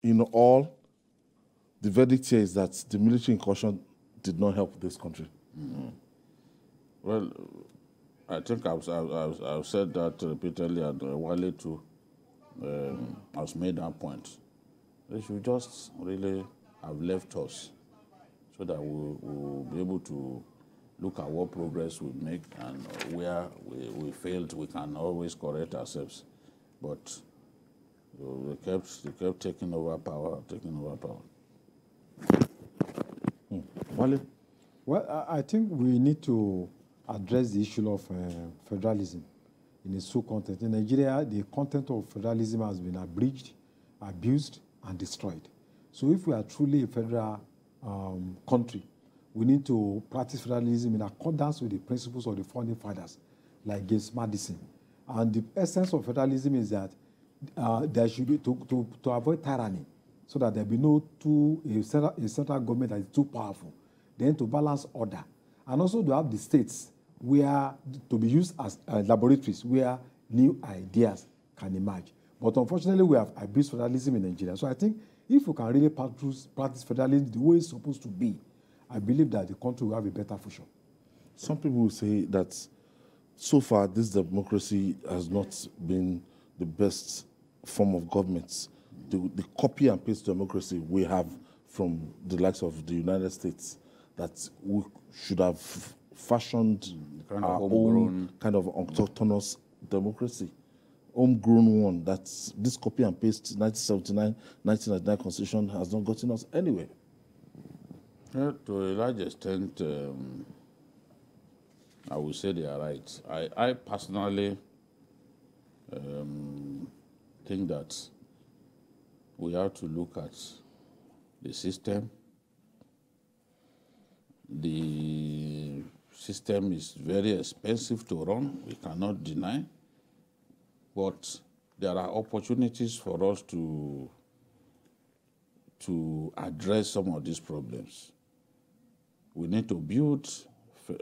in all, the verdict here is that the military incursion did not help this country. Mm-hmm. Well, I think I've said that repeatedly, and Wale too has made that point. They should just really have left us so that we'll be able to look at what progress we make, and where we failed, we can always correct ourselves. But they kept taking over power. Wale? Well, I think we need to address the issue of federalism in its true content. In Nigeria, the content of federalism has been abridged, abused, and destroyed. So if we are truly a federal country, we need to practice federalism in accordance with the principles of the founding fathers, like James Madison. And the essence of federalism is that there should be, to avoid tyranny, so that there be no a central government that is too powerful, then to balance order, and also to have the states where to be used as laboratories where new ideas can emerge. But unfortunately, we have abused federalism in Nigeria. So I think if we can really practice federalism the way it's supposed to be, I believe that the country will have a better future. Some people will say that so far this democracy has not been the best form of government. The copy and paste democracy we have from the likes of the United States, that we should have fashioned our own kind of autonomous democracy, homegrown one. That's this copy and paste 1979, 1999 Constitution has not gotten us anywhere. To a large extent, I would say they are right. I personally think that we have to look at the system. The system is very expensive to run, we cannot deny, but there are opportunities for us to address some of these problems. We need to build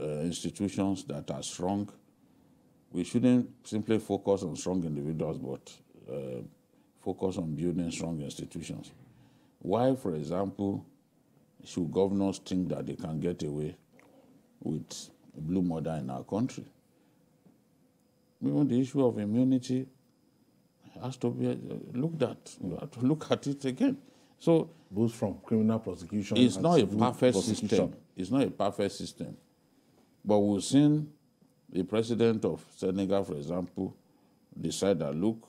institutions that are strong. We shouldn't simply focus on strong individuals, but focus on building strong institutions. Why, for example, should governors think that they can get away with a blue murder in our country? Even the issue of immunity has to be looked at. We have to look at it again. So, both from criminal prosecution, it's not a perfect system. It's not a perfect system. But we've seen the president of Senegal, for example, decide that, look,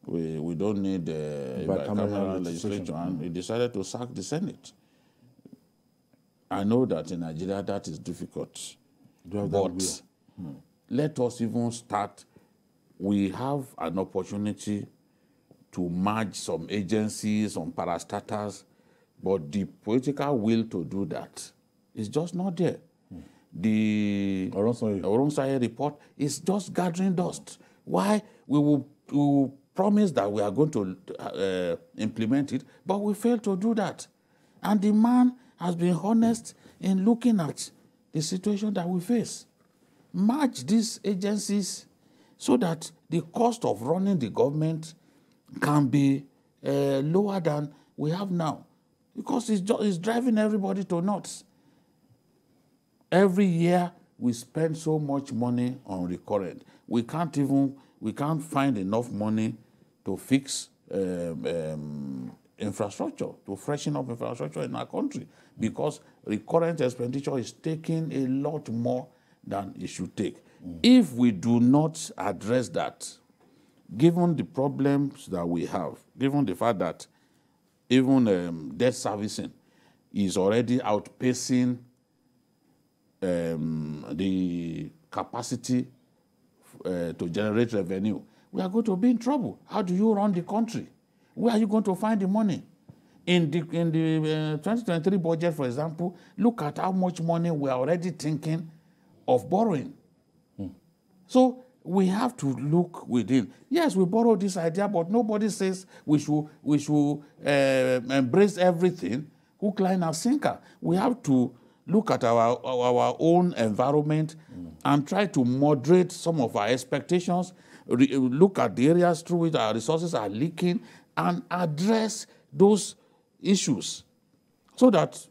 we don't need bicameral legislation, and he decided to sack the Senate. I know that in Nigeria that is difficult, but let us even start. We have an opportunity to merge some agencies, some parastatals, but the political will to do that is just not there. The Oronsai report is just gathering dust. Why? We will promise that we are going to implement it, but we fail to do that. And the man has been honest in looking at the situation that we face. Merge these agencies so that the cost of running the government can be lower than we have now, because it's driving everybody to nuts. Every year we spend so much money on recurrent. We can't find enough money to fix infrastructure, to freshen up infrastructure in our country, because recurrent expenditure is taking a lot more than it should take. If we do not address that, given the problems that we have, given the fact that even debt servicing is already outpacing the capacity to generate revenue, we are going to be in trouble. How do you run the country? Where are you going to find the money? In the 2023 budget, for example, look at how much money we are already thinking of borrowing. So we have to look within. Yes, we borrowed this idea, but nobody says we should embrace everything, hook, line, and sinker. We have to look at our own environment and try to moderate some of our expectations, look at the areas through which our resources are leaking, and address those issues so that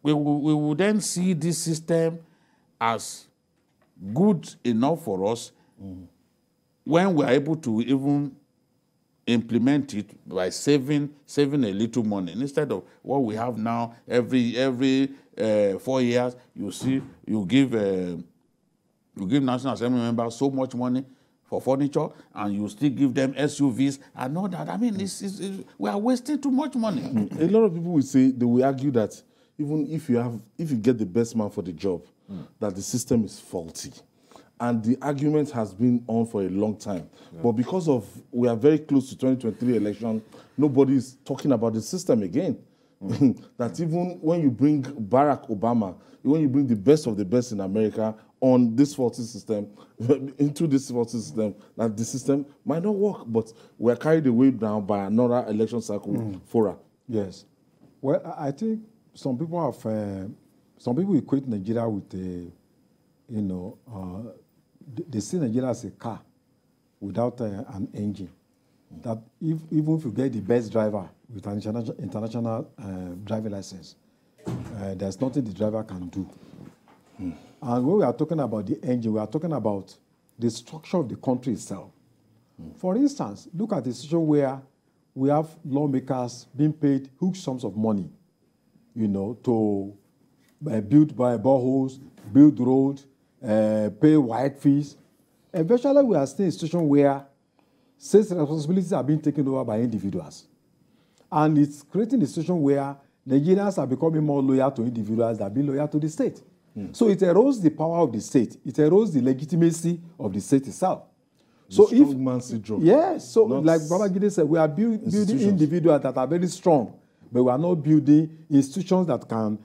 we will then see this system as good enough for us when we are able to even implement it by saving a little money instead of what we have now. Every 4 years, you give National Assembly members so much money for furniture, and you still give them SUVs and all that. I mean, we are wasting too much money. A lot of people will say, they will argue that even if you get the best man for the job, that the system is faulty. And the argument has been on for a long time. Yeah. But because we are very close to 2023 election, nobody is talking about the system again. That even when you bring Barack Obama, when you bring the best of the best in America on this faulty system, into this faulty system, that the system might not work, but we're carried away now by another election cycle fora. Yes. Well, I think some people equate Nigeria with they see Nigeria as a car without an engine. That even if you get the best driver with an international driving license, there's nothing the driver can do. And when we are talking about the engine, we are talking about the structure of the country itself. For instance, look at the situation where we have lawmakers being paid huge sums of money, to build boreholes, build roads, pay wide fees. Eventually, we are still in a situation where state responsibilities are being taken over by individuals. And it's creating a situation where Nigerians are becoming more loyal to individuals than being loyal to the state. So it erodes the power of the state. It erodes the legitimacy of the state itself. So yes, so like Babangida said, we are building individuals that are very strong, but we are not building institutions that can,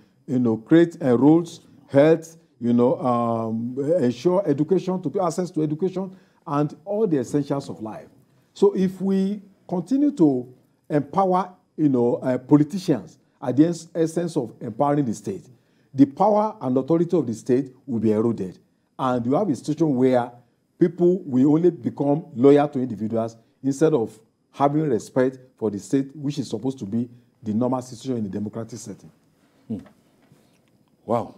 create roads, health, ensure education, to access to education, and all the essentials of life. So if we continue to empower, politicians at the essence of empowering the state, the power and authority of the state will be eroded. And you have a situation where people will only become loyal to individuals instead of having respect for the state, which is supposed to be the normal situation in a democratic setting. Wow.